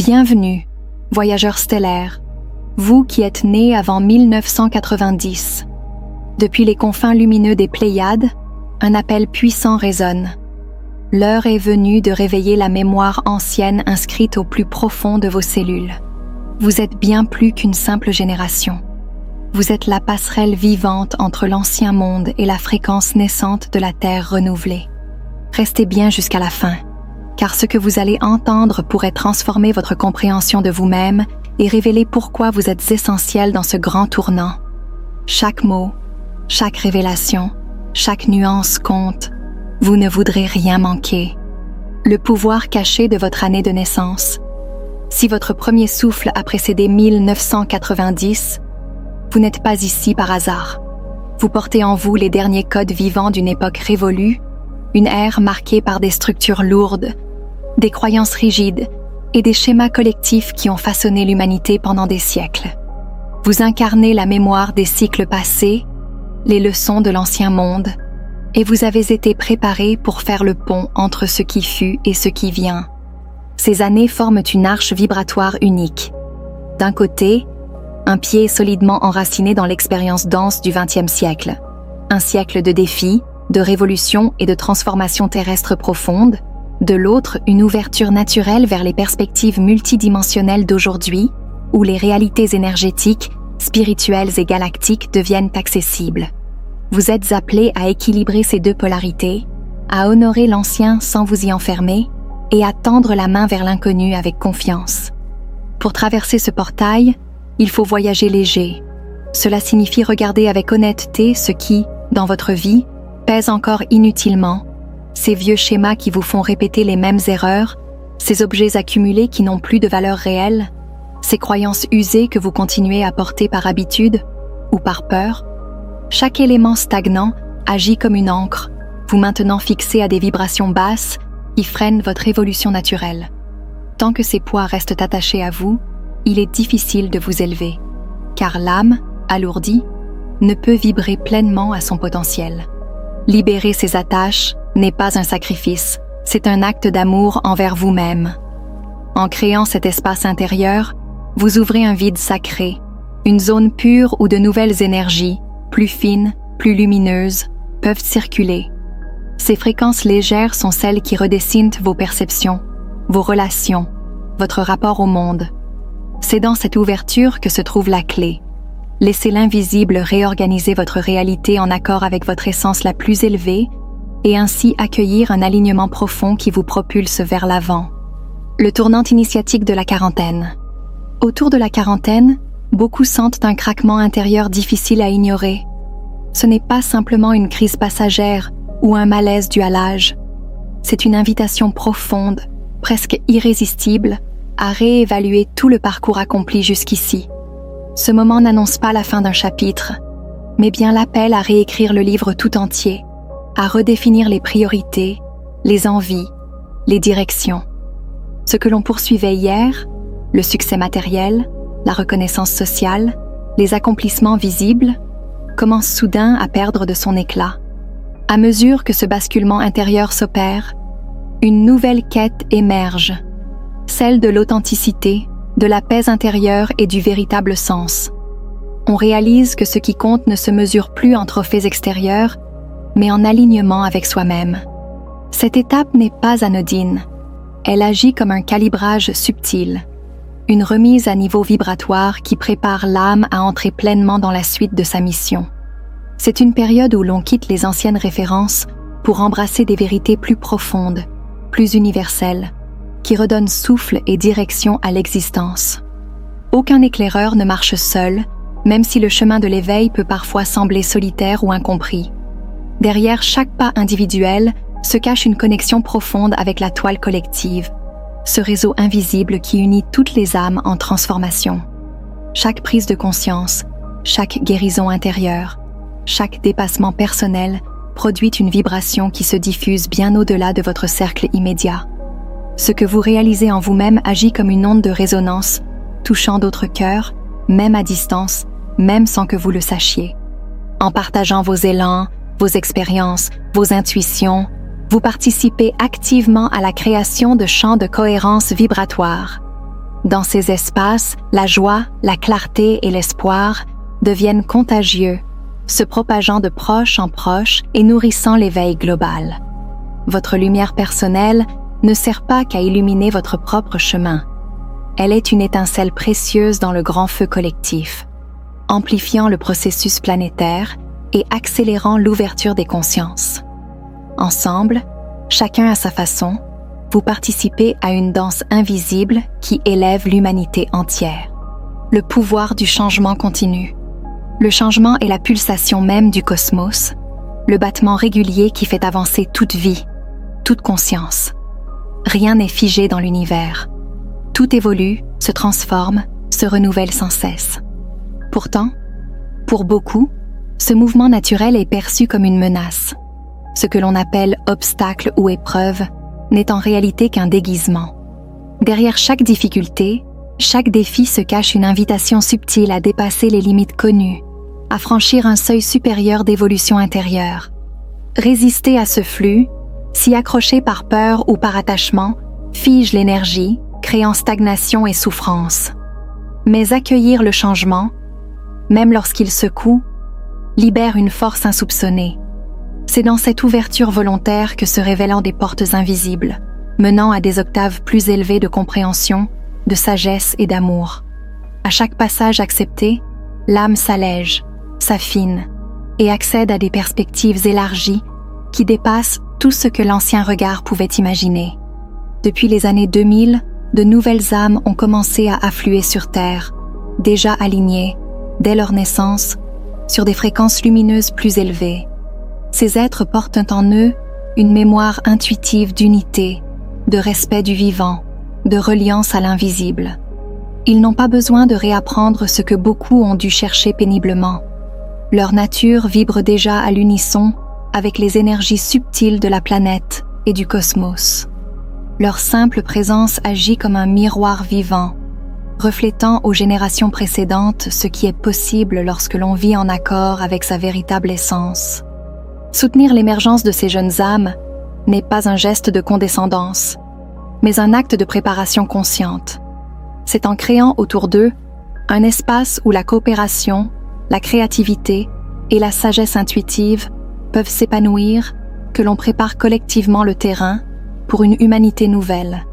Bienvenue, voyageurs stellaires, vous qui êtes nés avant 1990. Depuis les confins lumineux des Pléiades, un appel puissant résonne. L'heure est venue de réveiller la mémoire ancienne inscrite au plus profond de vos cellules. Vous êtes bien plus qu'une simple génération. Vous êtes la passerelle vivante entre l'ancien monde et la fréquence naissante de la Terre renouvelée. Restez bien jusqu'à la fin, car ce que vous allez entendre pourrait transformer votre compréhension de vous-même et révéler pourquoi vous êtes essentiel dans ce grand tournant. Chaque mot, chaque révélation, chaque nuance compte. Vous ne voudrez rien manquer. Le pouvoir caché de votre année de naissance. Si votre premier souffle a précédé 1990, vous n'êtes pas ici par hasard. Vous portez en vous les derniers codes vivants d'une époque révolue, une ère marquée par des structures lourdes, des croyances rigides et des schémas collectifs qui ont façonné l'humanité pendant des siècles. Vous incarnez la mémoire des cycles passés, les leçons de l'ancien monde, et vous avez été préparés pour faire le pont entre ce qui fut et ce qui vient. Ces années forment une arche vibratoire unique. D'un côté, un pied solidement enraciné dans l'expérience dense du XXe siècle. Un siècle de défis, de révolutions et de transformations terrestres profondes. De l'autre, une ouverture naturelle vers les perspectives multidimensionnelles d'aujourd'hui, où les réalités énergétiques, spirituelles et galactiques deviennent accessibles. Vous êtes appelés à équilibrer ces deux polarités, à honorer l'ancien sans vous y enfermer et à tendre la main vers l'inconnu avec confiance. Pour traverser ce portail, il faut voyager léger. Cela signifie regarder avec honnêteté ce qui, dans votre vie, pèse encore inutilement, ces vieux schémas qui vous font répéter les mêmes erreurs, ces objets accumulés qui n'ont plus de valeur réelle, ces croyances usées que vous continuez à porter par habitude ou par peur. Chaque élément stagnant agit comme une ancre, vous maintenant fixé à des vibrations basses qui freinent votre évolution naturelle. Tant que ces poids restent attachés à vous, il est difficile de vous élever, car l'âme, alourdie, ne peut vibrer pleinement à son potentiel. Libérer ces attaches n'est pas un sacrifice, c'est un acte d'amour envers vous-même. En créant cet espace intérieur, vous ouvrez un vide sacré, une zone pure où de nouvelles énergies, plus fines, plus lumineuses, peuvent circuler. Ces fréquences légères sont celles qui redessinent vos perceptions, vos relations, votre rapport au monde. C'est dans cette ouverture que se trouve la clé. Laissez l'invisible réorganiser votre réalité en accord avec votre essence la plus élevée et ainsi accueillir un alignement profond qui vous propulse vers l'avant. Le tournant initiatique de la quarantaine. Autour de la quarantaine, beaucoup sentent un craquement intérieur difficile à ignorer. Ce n'est pas simplement une crise passagère ou un malaise dû à l'âge. C'est une invitation profonde, presque irrésistible, à réévaluer tout le parcours accompli jusqu'ici. Ce moment n'annonce pas la fin d'un chapitre, mais bien l'appel à réécrire le livre tout entier, à redéfinir les priorités, les envies, les directions. Ce que l'on poursuivait hier, le succès matériel, la reconnaissance sociale, les accomplissements visibles, commence soudain à perdre de son éclat. À mesure que ce basculement intérieur s'opère, une nouvelle quête émerge, celle de l'authenticité, de la paix intérieure et du véritable sens. On réalise que ce qui compte ne se mesure plus en trophées extérieurs, mais en alignement avec soi-même. Cette étape n'est pas anodine. Elle agit comme un calibrage subtil, une remise à niveau vibratoire qui prépare l'âme à entrer pleinement dans la suite de sa mission. C'est une période où l'on quitte les anciennes références pour embrasser des vérités plus profondes, plus universelles, qui redonnent souffle et direction à l'existence. Aucun éclaireur ne marche seul, même si le chemin de l'éveil peut parfois sembler solitaire ou incompris. Derrière chaque pas individuel se cache une connexion profonde avec la toile collective, ce réseau invisible qui unit toutes les âmes en transformation. Chaque prise de conscience, chaque guérison intérieure, chaque dépassement personnel produit une vibration qui se diffuse bien au-delà de votre cercle immédiat. Ce que vous réalisez en vous-même agit comme une onde de résonance, touchant d'autres cœurs, même à distance, même sans que vous le sachiez. En partageant vos élans, vos expériences, vos intuitions, vous participez activement à la création de champs de cohérence vibratoire. Dans ces espaces, la joie, la clarté et l'espoir deviennent contagieux, se propageant de proche en proche et nourrissant l'éveil global. Votre lumière personnelle ne sert pas qu'à illuminer votre propre chemin. Elle est une étincelle précieuse dans le grand feu collectif, amplifiant le processus planétaire et accélérant l'ouverture des consciences. Ensemble, chacun à sa façon, vous participez à une danse invisible qui élève l'humanité entière. Le pouvoir du changement continue. Le changement est la pulsation même du cosmos, le battement régulier qui fait avancer toute vie, toute conscience. Rien n'est figé dans l'univers. Tout évolue, se transforme, se renouvelle sans cesse. Pourtant, pour beaucoup, ce mouvement naturel est perçu comme une menace. Ce que l'on appelle obstacle ou épreuve n'est en réalité qu'un déguisement. Derrière chaque difficulté, chaque défi se cache une invitation subtile à dépasser les limites connues, à franchir un seuil supérieur d'évolution intérieure. Résister à ce flux, s'y accrocher par peur ou par attachement, fige l'énergie, créant stagnation et souffrance. Mais accueillir le changement, même lorsqu'il secoue, libère une force insoupçonnée. C'est dans cette ouverture volontaire que se révélant des portes invisibles, menant à des octaves plus élevées de compréhension, de sagesse et d'amour. À chaque passage accepté, l'âme s'allège, s'affine et accède à des perspectives élargies qui dépassent tout ce que l'ancien regard pouvait imaginer. Depuis les années 2000, de nouvelles âmes ont commencé à affluer sur Terre, déjà alignées, dès leur naissance, sur des fréquences lumineuses plus élevées. Ces êtres portent en eux une mémoire intuitive d'unité, de respect du vivant, de reliance à l'invisible. Ils n'ont pas besoin de réapprendre ce que beaucoup ont dû chercher péniblement. Leur nature vibre déjà à l'unisson avec les énergies subtiles de la planète et du cosmos. Leur simple présence agit comme un miroir vivant, reflétant aux générations précédentes ce qui est possible lorsque l'on vit en accord avec sa véritable essence. Soutenir l'émergence de ces jeunes âmes n'est pas un geste de condescendance, mais un acte de préparation consciente. C'est en créant autour d'eux un espace où la coopération, la créativité et la sagesse intuitive peuvent s'épanouir que l'on prépare collectivement le terrain pour une humanité nouvelle.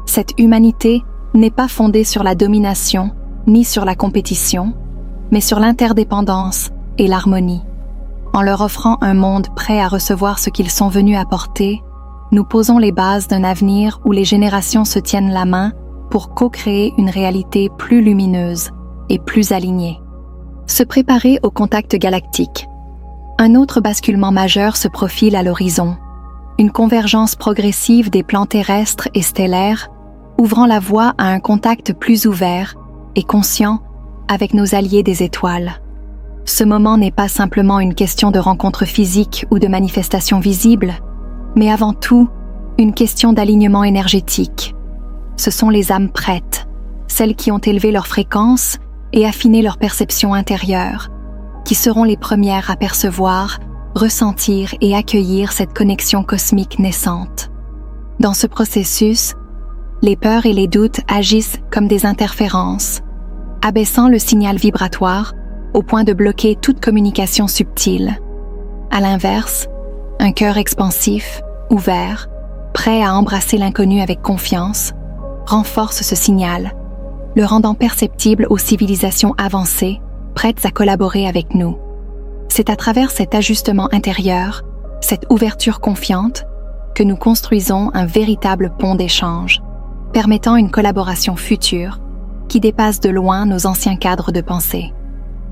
Cette humanité n'est pas fondée sur la domination ni sur la compétition, mais sur l'interdépendance et l'harmonie. En leur offrant un monde prêt à recevoir ce qu'ils sont venus apporter, nous posons les bases d'un avenir où les générations se tiennent la main pour co-créer une réalité plus lumineuse et plus alignée. Se préparer au contact galactique. Un autre basculement majeur se profile à l'horizon. Une convergence progressive des plans terrestres et stellaires, ouvrant la voie à un contact plus ouvert et conscient avec nos alliés des étoiles. Ce moment n'est pas simplement une question de rencontre physique ou de manifestation visible, mais avant tout, une question d'alignement énergétique. Ce sont les âmes prêtes, celles qui ont élevé leur fréquence et affiné leur perception intérieure, qui seront les premières à percevoir, ressentir et accueillir cette connexion cosmique naissante. Dans ce processus, les peurs et les doutes agissent comme des interférences, abaissant le signal vibratoire au point de bloquer toute communication subtile. À l'inverse, un cœur expansif, ouvert, prêt à embrasser l'inconnu avec confiance, renforce ce signal, le rendant perceptible aux civilisations avancées, prêtes à collaborer avec nous. C'est à travers cet ajustement intérieur, cette ouverture confiante, que nous construisons un véritable pont d'échange, permettant une collaboration future qui dépasse de loin nos anciens cadres de pensée.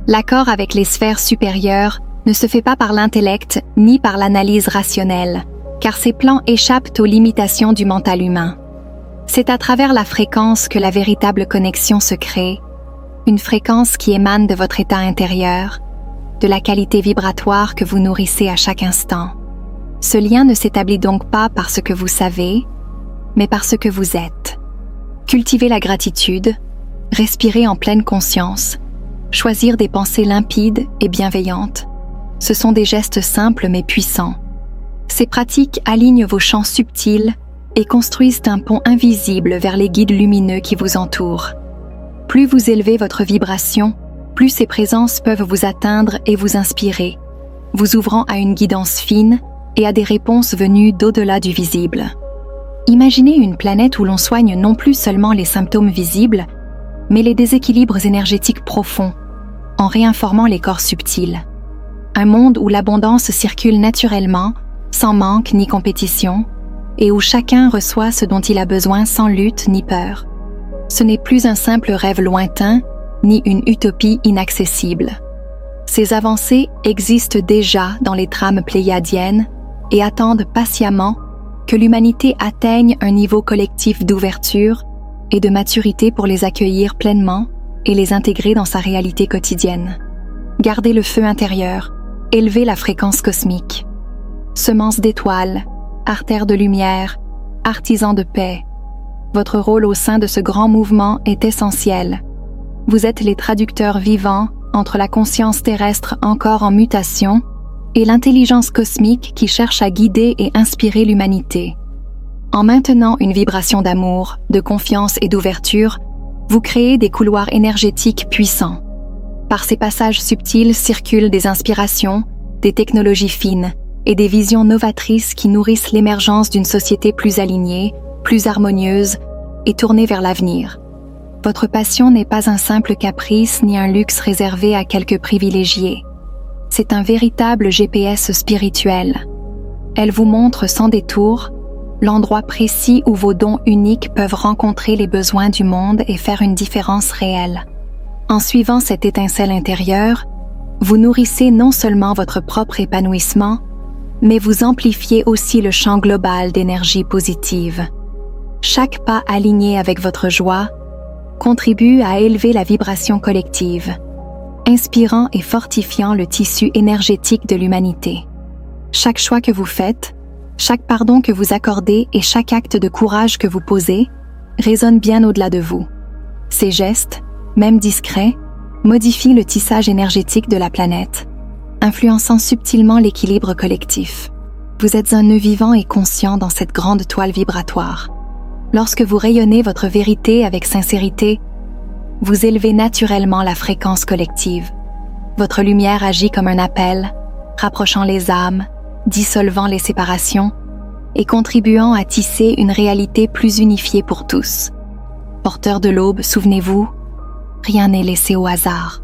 L'accord avec les sphères supérieures ne se fait pas par l'intellect ni par l'analyse rationnelle, car ces plans échappent aux limitations du mental humain. C'est à travers la fréquence que la véritable connexion se crée, une fréquence qui émane de votre état intérieur, de la qualité vibratoire que vous nourrissez à chaque instant. Ce lien ne s'établit donc pas par ce que vous savez, mais par ce que vous êtes. Cultiver la gratitude, respirer en pleine conscience, choisir des pensées limpides et bienveillantes, ce sont des gestes simples mais puissants. Ces pratiques alignent vos champs subtils et construisent un pont invisible vers les guides lumineux qui vous entourent. Plus vous élevez votre vibration, plus ces présences peuvent vous atteindre et vous inspirer, vous ouvrant à une guidance fine et à des réponses venues d'au-delà du visible. Imaginez une planète où l'on soigne non plus seulement les symptômes visibles, mais les déséquilibres énergétiques profonds, en réinformant les corps subtils. Un monde où l'abondance circule naturellement, sans manque ni compétition, et où chacun reçoit ce dont il a besoin sans lutte ni peur. Ce n'est plus un simple rêve lointain, ni une utopie inaccessible. Ces avancées existent déjà dans les trames pléiadiennes et attendent patiemment que l'humanité atteigne un niveau collectif d'ouverture et de maturité pour les accueillir pleinement et les intégrer dans sa réalité quotidienne. Gardez le feu intérieur, élevez la fréquence cosmique. Semences d'étoiles, artères de lumière, artisans de paix. Votre rôle au sein de ce grand mouvement est essentiel. Vous êtes les traducteurs vivants entre la conscience terrestre encore en mutation et l'intelligence cosmique qui cherche à guider et inspirer l'humanité. En maintenant une vibration d'amour, de confiance et d'ouverture, vous créez des couloirs énergétiques puissants. Par ces passages subtils circulent des inspirations, des technologies fines et des visions novatrices qui nourrissent l'émergence d'une société plus alignée, plus harmonieuse et tournée vers l'avenir. Votre passion n'est pas un simple caprice ni un luxe réservé à quelques privilégiés. C'est un véritable GPS spirituel. Elle vous montre sans détour l'endroit précis où vos dons uniques peuvent rencontrer les besoins du monde et faire une différence réelle. En suivant cette étincelle intérieure, vous nourrissez non seulement votre propre épanouissement, mais vous amplifiez aussi le champ global d'énergie positive. Chaque pas aligné avec votre joie contribue à élever la vibration collective, inspirant et fortifiant le tissu énergétique de l'humanité. Chaque choix que vous faites, chaque pardon que vous accordez et chaque acte de courage que vous posez résonne bien au-delà de vous. Ces gestes, même discrets, modifient le tissage énergétique de la planète, influençant subtilement l'équilibre collectif. Vous êtes un nœud vivant et conscient dans cette grande toile vibratoire. Lorsque vous rayonnez votre vérité avec sincérité, vous élevez naturellement la fréquence collective. Votre lumière agit comme un appel, rapprochant les âmes, dissolvant les séparations et contribuant à tisser une réalité plus unifiée pour tous. Porteurs de l'aube, souvenez-vous, rien n'est laissé au hasard.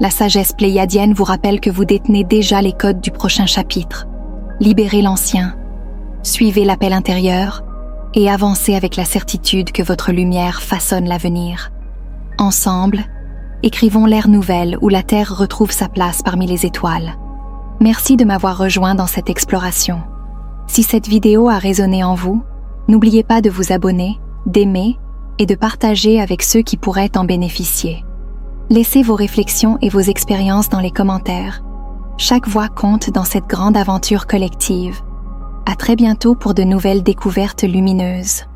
La sagesse pléiadienne vous rappelle que vous détenez déjà les codes du prochain chapitre. Libérez l'ancien, suivez l'appel intérieur et avancez avec la certitude que votre lumière façonne l'avenir. Ensemble, écrivons l'ère nouvelle où la Terre retrouve sa place parmi les étoiles. Merci de m'avoir rejoint dans cette exploration. Si cette vidéo a résonné en vous, n'oubliez pas de vous abonner, d'aimer et de partager avec ceux qui pourraient en bénéficier. Laissez vos réflexions et vos expériences dans les commentaires. Chaque voix compte dans cette grande aventure collective. À très bientôt pour de nouvelles découvertes lumineuses.